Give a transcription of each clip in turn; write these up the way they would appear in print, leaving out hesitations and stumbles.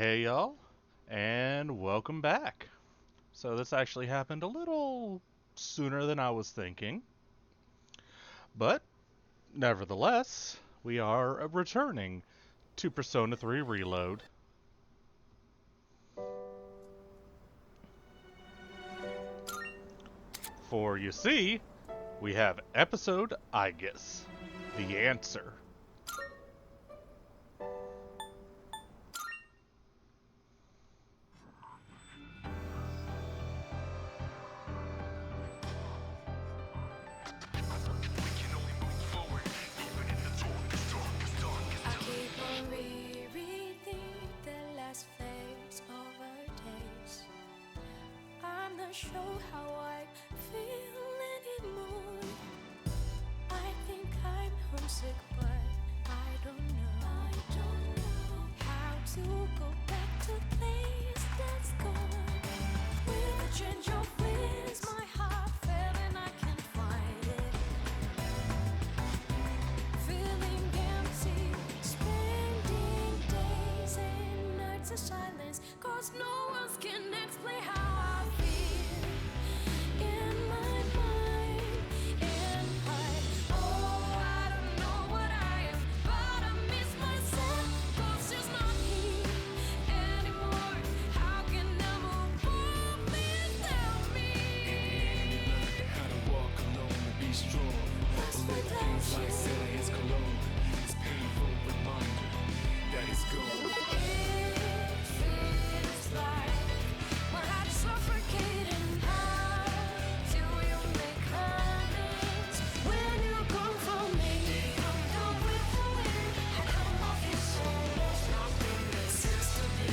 Hey y'all, and welcome back. So this actually happened a little sooner than I was thinking, but nevertheless, we are returning to Persona 3 Reload. For you see, we have episode Aegis, the answer. I keep on rereading the last phase of our days. I'm not sure how I feel anymore. I think I'm homesick, but I don't know. How to go back to the place that's gone. With a change of winds, my heart fell and I can't find it. Feeling empty, spending days and nights in silence, 'cause no one can explain how I feel in my mind. And I don't know what I am, but I miss myself, 'cause she's not here anymore. How can I move on? Please tell me. How to walk alone and be strong. Live things like Celia's cologne. It's painful reminder that it's gone. It feels like my heart's suffocating. How do you make amends when you come for me? Come with the wind, I come off your soul. Nothing makes sense to me.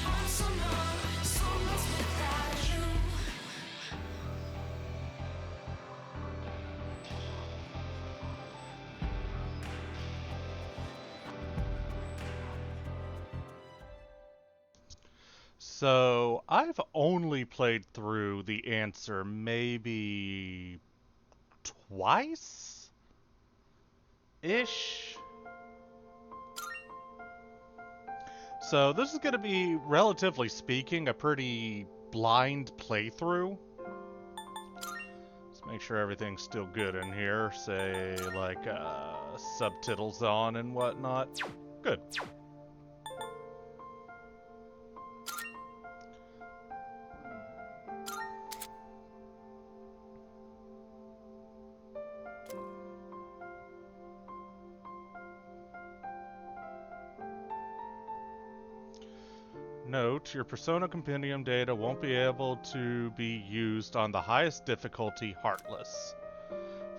I'm so numb, so lost without you. So I've only played through the answer maybe twice ish. So this is going to be, relatively speaking, a pretty blind playthrough. Let's make sure everything's still good in here. Say, like, subtitles on and whatnot. Good. Note, your Persona Compendium data won't be able to be used on the highest difficulty, Heartless.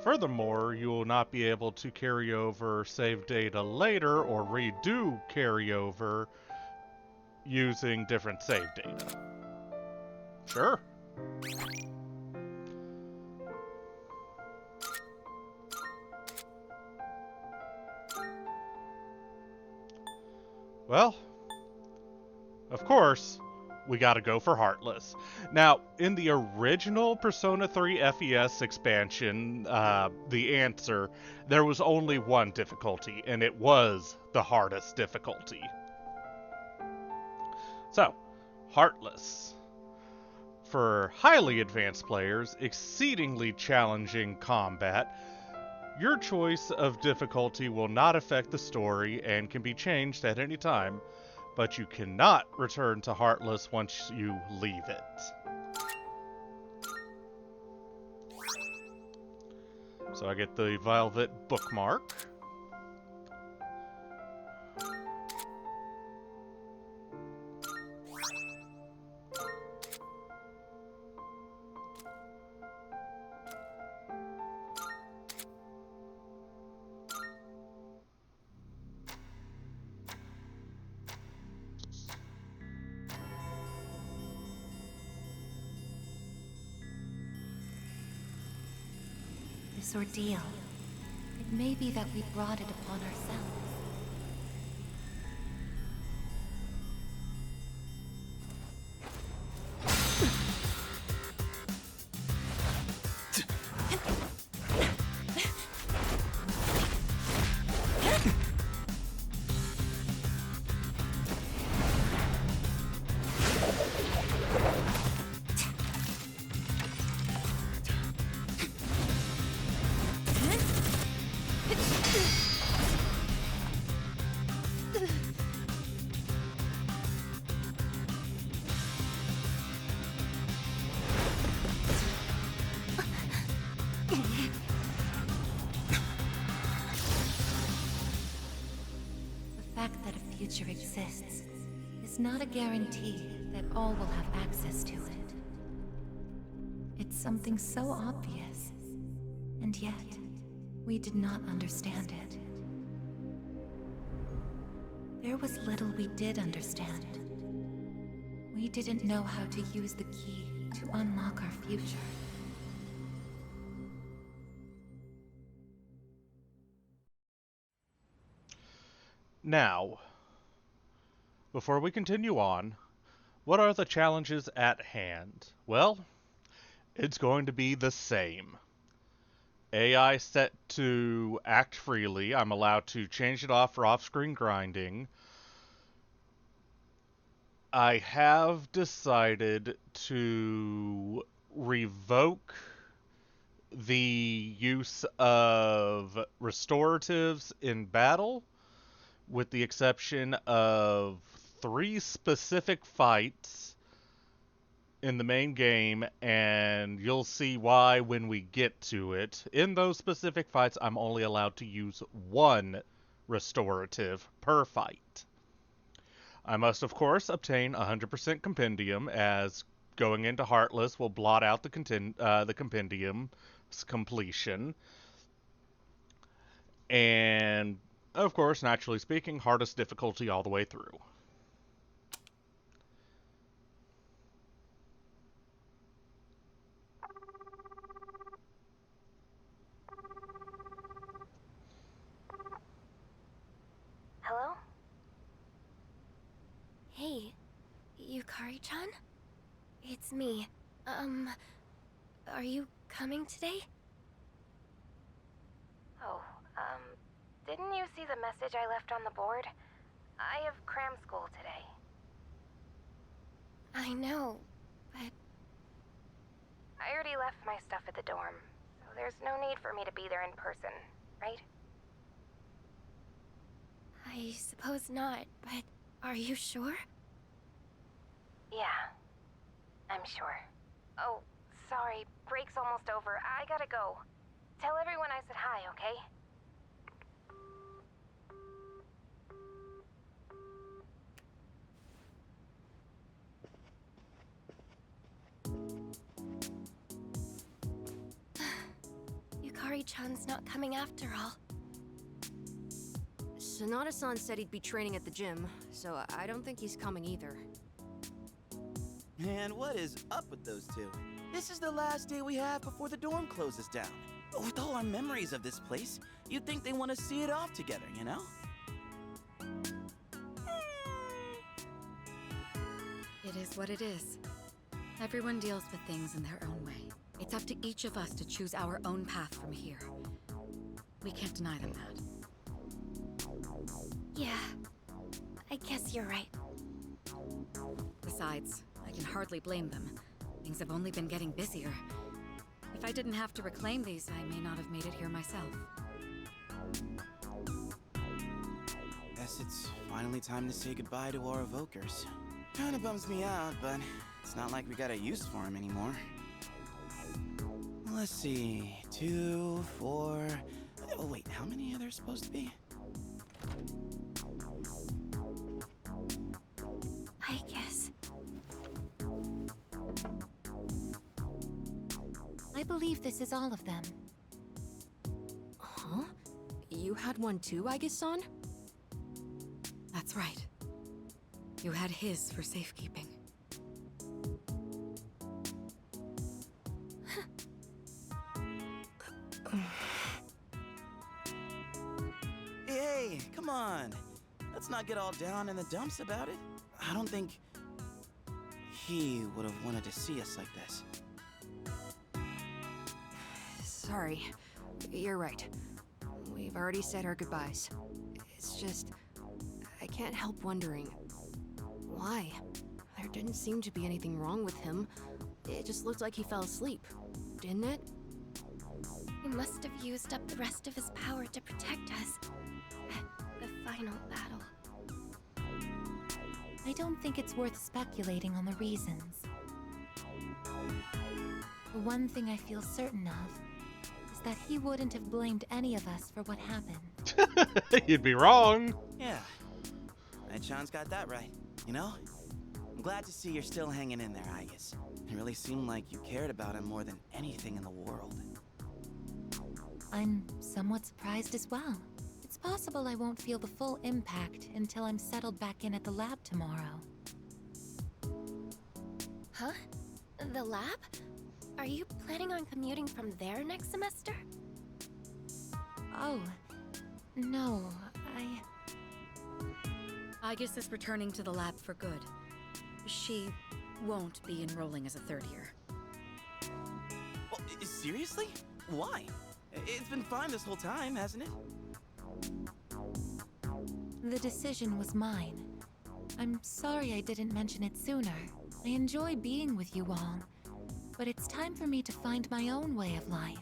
Furthermore, you will not be able to carry over save data later or redo carryover using different save data. Sure. Well, of course, we gotta go for Heartless. Now, in the original Persona 3 FES expansion, the answer, there was only one difficulty, and it was the hardest difficulty. So, Heartless. For highly advanced players, exceedingly challenging combat, your choice of difficulty will not affect the story and can be changed at any time, but you cannot return to Heartless once you leave it. So I get the Velvet bookmark. This ordeal. It may be that we brought it upon ourselves. future exists is not a guarantee that all will have access to it. It's something so obvious, and yet we did not understand it. There was little we did understand. We didn't know how to use the key to unlock our future. Now, before we continue on, what are the challenges at hand? Well, it's going to be the same. AI set to act freely. I'm allowed to change it off for off-screen grinding. I have decided to revoke the use of restoratives in battle, with the exception of 3 specific fights in the main game, and you'll see why when we get to it. In those specific fights, I'm only allowed to use 1 restorative per fight. I must, of course, obtain 100% compendium, as going into Heartless will blot out the compendium's completion. And, of course, naturally speaking, hardest difficulty all the way through. Hello? Hey, Yukari-chan? It's me. Are you coming today? Oh, didn't you see the message I left on the board? I have cram school today. I know, but... I already left my stuff at the dorm, so there's no need for me to be there in person, right? I suppose not, but are you sure? Yeah, I'm sure. Oh, sorry, break's almost over. I gotta go. Tell everyone I said hi, okay? Yukari-chan's not coming after all. Sonata-san said he'd be training at the gym, so I don't think he's coming either. Man, what is up with those two? This is the last day we have before the dorm closes down. With all our memories of this place, you'd think they want to see it off together, you know? It is what it is. Everyone deals with things in their own way. It's up to each of us to choose our own path from here. We can't deny them that. Yeah, I guess you're right. Besides, I can hardly blame them. Things have only been getting busier. If I didn't have to reclaim these, I may not have made it here myself. Guess it's finally time to say goodbye to our evokers. Kinda bums me out, but it's not like we got a use for them anymore. Let's see, 2, 4... Oh wait, how many are there supposed to be? I guess. I believe this is all of them. Huh? You had one too, Aigis-san? That's right. You had his for safekeeping. Hey, come on! Let's not get all down in the dumps about it. I don't think he would have wanted to see us like this. Sorry. You're right. We've already said our goodbyes. It's just... I can't help wondering... why? There didn't seem to be anything wrong with him. It just looked like he fell asleep, didn't it? He must have used up the rest of his power to protect us. At the final battle. I don't think it's worth speculating on the reasons. The one thing I feel certain of is that he wouldn't have blamed any of us for what happened. You'd be wrong. Yeah. Ai-chan's got that right, you know? I'm glad to see you're still hanging in there, Aigis. It really seemed like you cared about him more than anything in the world. I'm somewhat surprised as well. It's possible I won't feel the full impact until I'm settled back in at the lab tomorrow. Huh? The lab? Are you planning on commuting from there next semester? Oh, no, Aigis is returning to the lab for good. She won't be enrolling as a third year. Well, seriously? Why? It's been fine this whole time, hasn't it? The decision was mine. I'm sorry I didn't mention it sooner. I enjoy being with you all, but it's time for me to find my own way of life.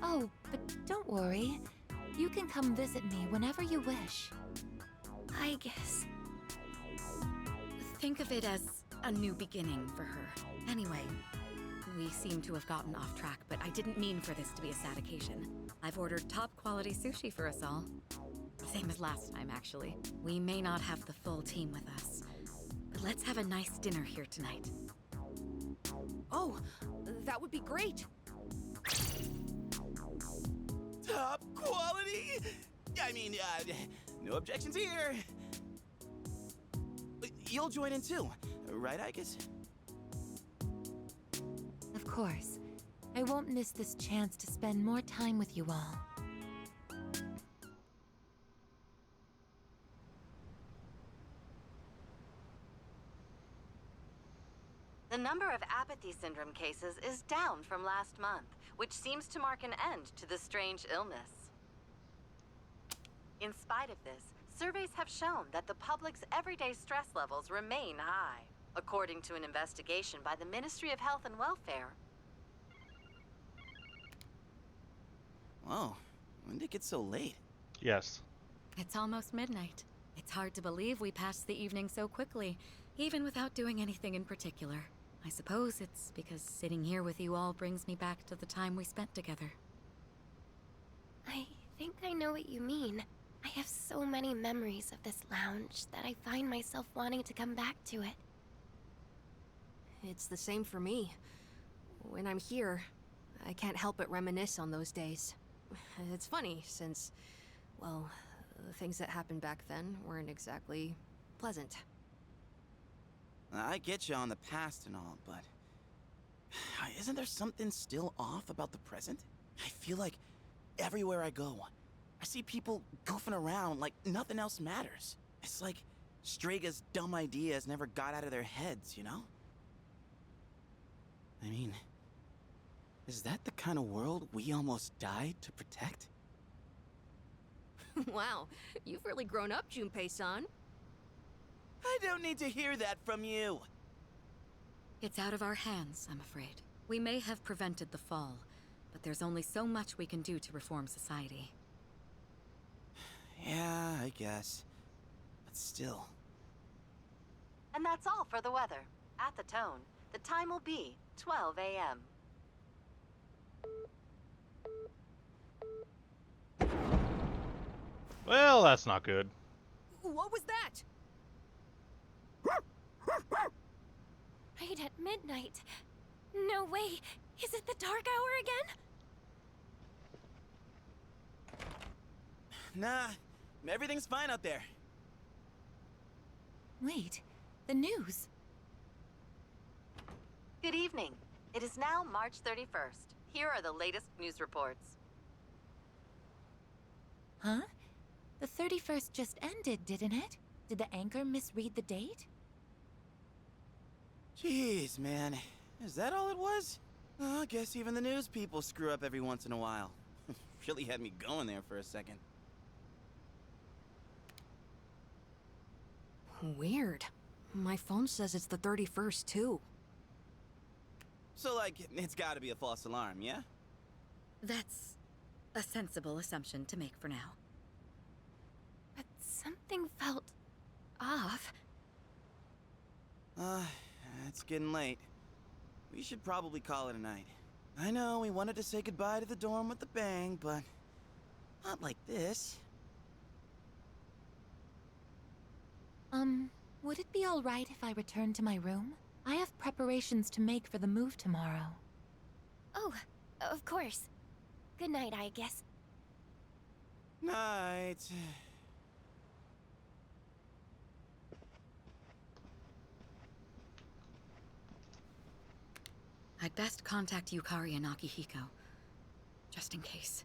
Oh, but don't worry. You can come visit me whenever you wish. I guess. Think of it as a new beginning for her. Anyway, we seem to have gotten off track, but I didn't mean for this to be a sad occasion. I've ordered top-quality sushi for us all. Same as last time, actually. We may not have the full team with us, but let's have a nice dinner here tonight. Oh, that would be great. Top quality? I mean, no objections here. You'll join in too, right, Aigis? Of course. I won't miss this chance to spend more time with you all. The number of apathy syndrome cases is down from last month, which seems to mark an end to the strange illness. In spite of this, surveys have shown that the public's everyday stress levels remain high, according to an investigation by the Ministry of Health and Welfare. Whoa, when did it get so late? Yes. It's almost midnight. It's hard to believe we passed the evening so quickly, even without doing anything in particular. I suppose it's because sitting here with you all brings me back to the time we spent together. I think I know what you mean. I have so many memories of this lounge that I find myself wanting to come back to it. It's the same for me. When I'm here, I can't help but reminisce on those days. It's funny, since, well, the things that happened back then weren't exactly pleasant. I get you on the past and all, but isn't there something still off about the present? I feel like everywhere I go, I see people goofing around like nothing else matters. It's like Strega's dumb ideas never got out of their heads, you know? I mean, is that the kind of world we almost died to protect? Wow, you've really grown up, Junpei-san. I don't need to hear that from you. It's out of our hands, I'm afraid. We may have prevented the fall, but there's only so much we can do to reform society. Yeah, I guess. But still. And that's all for the weather. At the tone, the time will be 12 a.m. Well, that's not good. What was that? Right at midnight. No way. Is it the dark hour again? Nah, everything's fine out there. Wait, the news. Good evening. It is now March 31st. Here are the latest news reports. Huh? The 31st just ended, didn't it? Did the anchor misread the date? Jeez, man. Is that all it was? I guess even the news people screw up every once in a while. Really had me going there for a second. Weird. My phone says it's the 31st, too. So, like, it's gotta be a false alarm, yeah? That's a sensible assumption to make for now. But something felt off. It's getting late. We should probably call it a night. I know we wanted to say goodbye to the dorm with a bang, but not like this. Would it be alright if I return to my room? I have preparations to make for the move tomorrow. Oh, of course. Good night, I guess. Night. I'd best contact Yukari and Akihiko, just in case.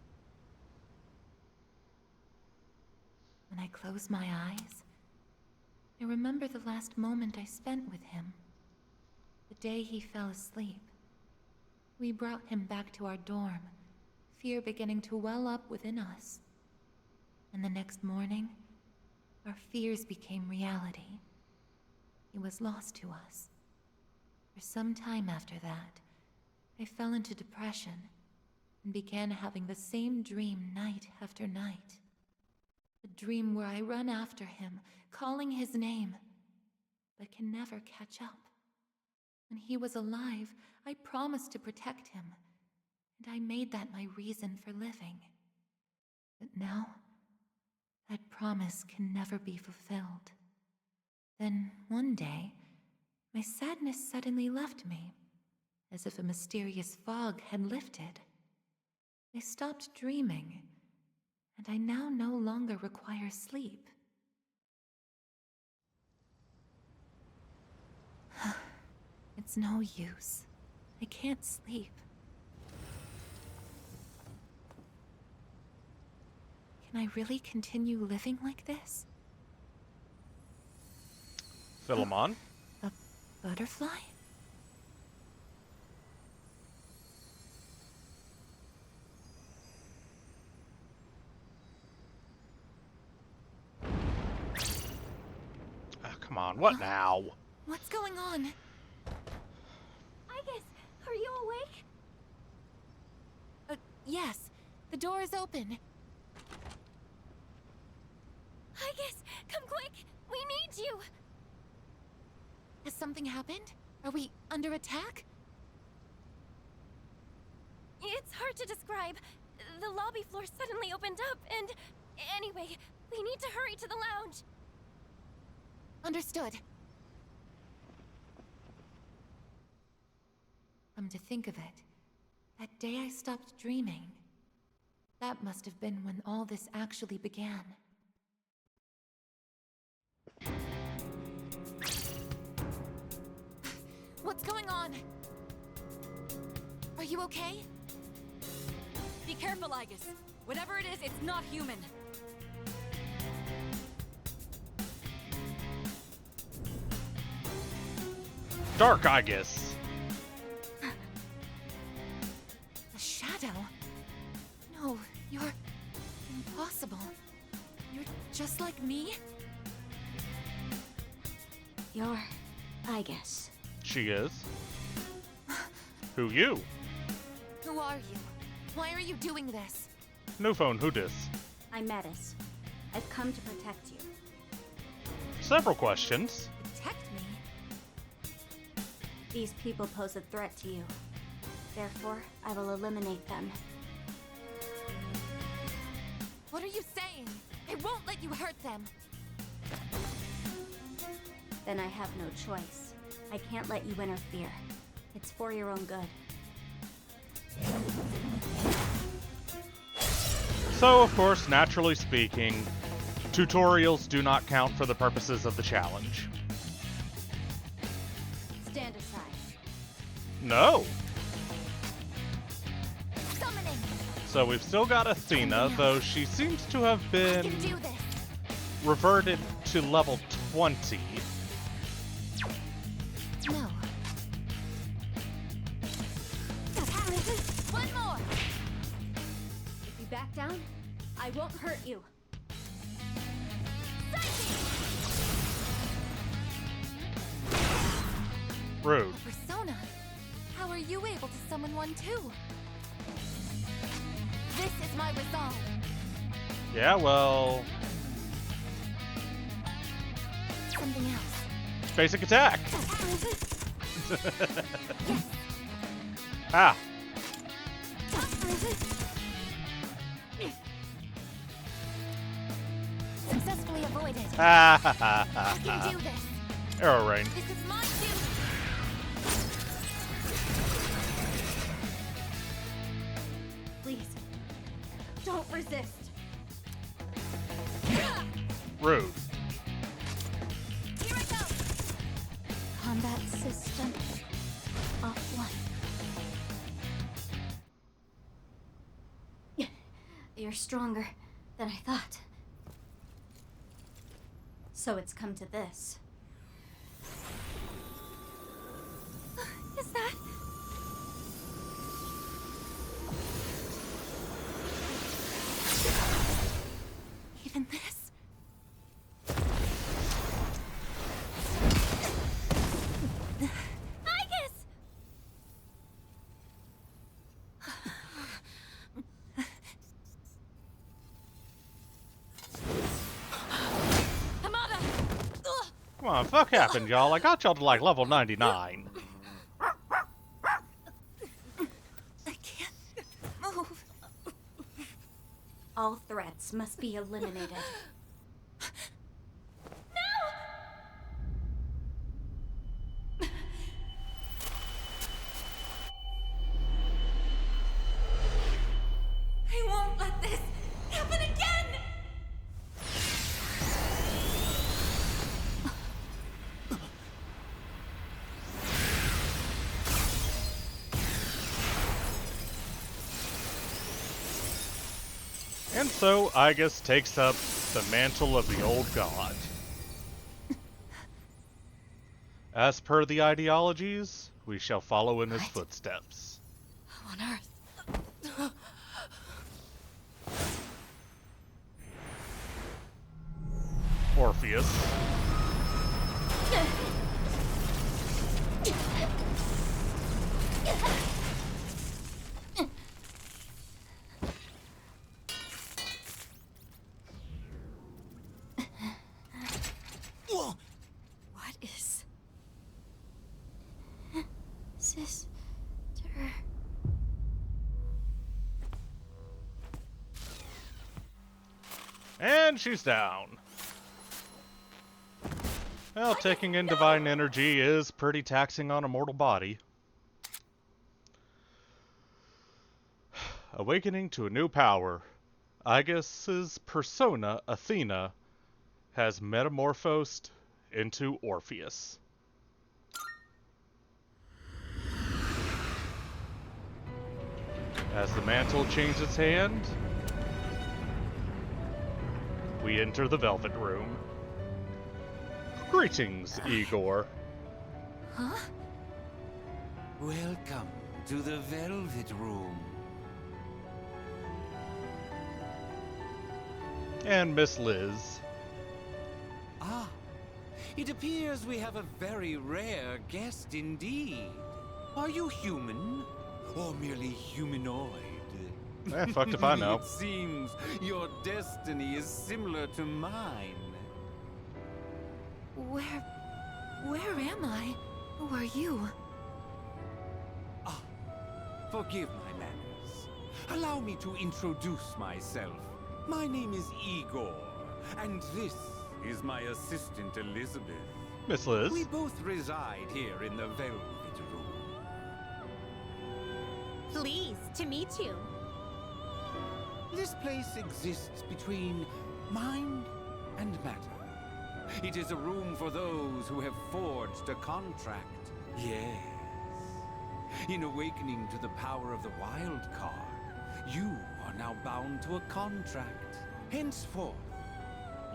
When I close my eyes, I remember the last moment I spent with him. The day he fell asleep. We brought him back to our dorm, fear beginning to well up within us. And the next morning, our fears became reality. He was lost to us. For some time after that, I fell into depression and began having the same dream night after night. A dream where I run after him, calling his name, but can never catch up. When he was alive, I promised to protect him, and I made that my reason for living. But now, that promise can never be fulfilled. Then, one day, my sadness suddenly left me, as if a mysterious fog had lifted. I stopped dreaming, and I now no longer require sleep. It's no use. I can't sleep. Can I really continue living like this? Philemon? A butterfly? Ah, come on, what now? What's going on? Igus, are you awake? Yes. The door is open. Igus, come quick! We need you! Has something happened? Are we under attack? It's hard to describe. The lobby floor suddenly opened up, and... Anyway, we need to hurry to the lounge. Understood. Come to think of it, that day I stopped dreaming. That must have been when all this actually began. What's going on? Are you okay? Be careful, Igus. Whatever it is, it's not human. Dark, I guess. A shadow? No, you're... impossible. You're just like me? You're... Igus. She is. Who you? Who are you? Why are you doing this? New phone, who dis? I'm Metis. I've come to protect you. Several questions. Protect me? These people pose a threat to you. Therefore, I will eliminate them. What are you saying? I won't let you hurt them. Then I have no choice. I can't let you interfere. It's for your own good. So, of course, naturally speaking, tutorials do not count for the purposes of the challenge. Stand aside. No! Summoning! So we've still got Athena, though she seems to have I been can do this! reverted to level 20. No. One more! If you back down, I won't hurt you. Rude. Persona! How are you able to summon one too? This is my resolve. Yeah, well, Something else. basic attack. Ah, Successfully avoided. Ha ha ha I ha can ha. do this. Arrow rain. This is my duty. Please, don't resist. Rude. Here I go. Combat system offline. You're stronger than I thought. So it's come to this. Is that? Even this? Igus! Hamada! Ugh. Come on, fuck happened, y'all? I got y'all to like level 99. I can't move. All threats must be eliminated. I won't let this happen again! And so, Igus takes up the mantle of the old god. As per the ideologies, we shall follow in his footsteps. On Earth. Orpheus. Whoa! What is... Sister... And she's down. Well, taking in divine energy is pretty taxing on a mortal body. Awakening to a new power, Igus's persona, Athena, has metamorphosed into Orpheus. As the mantle changes its hand, we enter the Velvet Room. Greetings, Igor. Huh? Welcome to the Velvet Room. And Miss Liz. Ah, it appears we have a very rare guest indeed. Are you human? Or merely humanoid? Eh, fucked if I know. It seems your destiny is similar to mine. Where am I? Who are you? Ah, forgive my manners. Allow me to introduce myself. My name is Igor, and this is my assistant Elizabeth. Miss Liz. We both reside here in the Velvet Room. Pleased to meet you. This place exists between mind and matter. It is a room for those who have forged a contract. Yes. In awakening to the power of the wild card, you are now bound to a contract. Henceforth,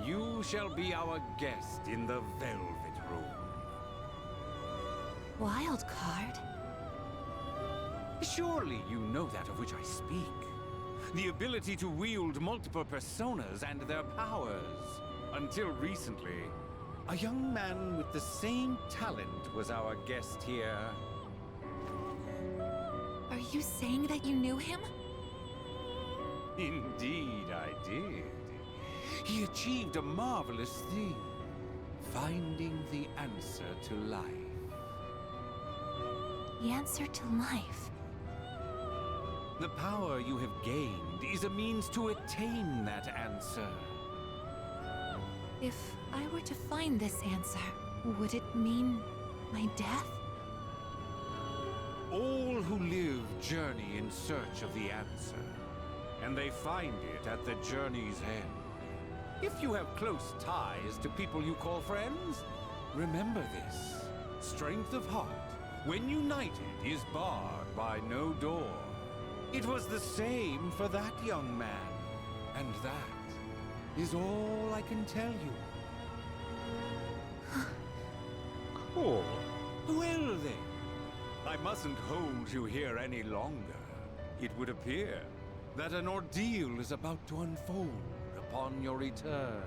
you shall be our guest in the Velvet Room. Wild card? Surely you know that of which I speak. The ability to wield multiple personas and their powers. Until recently, a young man with the same talent was our guest here. Are you saying that you knew him? Indeed, I did. He achieved a marvelous thing, finding the answer to life. The answer to life. The power you have gained is a means to attain that answer. If I were to find this answer, would it mean my death? All who live journey in search of the answer, and they find it at the journey's end. If you have close ties to people you call friends, remember this. Strength of heart, when united, is barred by no door. It was the same for that young man, and that is all I can tell you. Cool. Well then, I mustn't hold you here any longer. It would appear that an ordeal is about to unfold upon your return.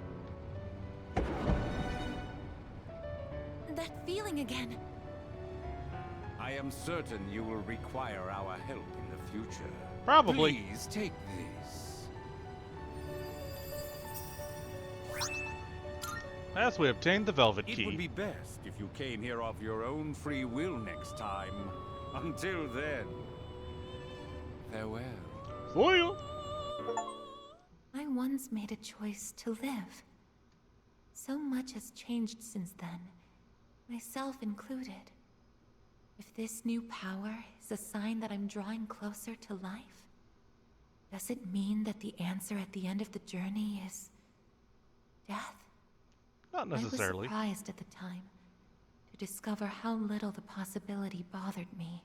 That feeling again. I am certain you will require our help in the future. Probably. Please take this. As we obtained the Velvet It would Key. be best if you came here of your own free will next time. Until then, farewell. See ya. I once made a choice to live. So much has changed since then, myself included. If this new power is a sign that I'm drawing closer to life, does it mean that the answer at the end of the journey is death? Not necessarily. I was surprised at the time to discover how little the possibility bothered me.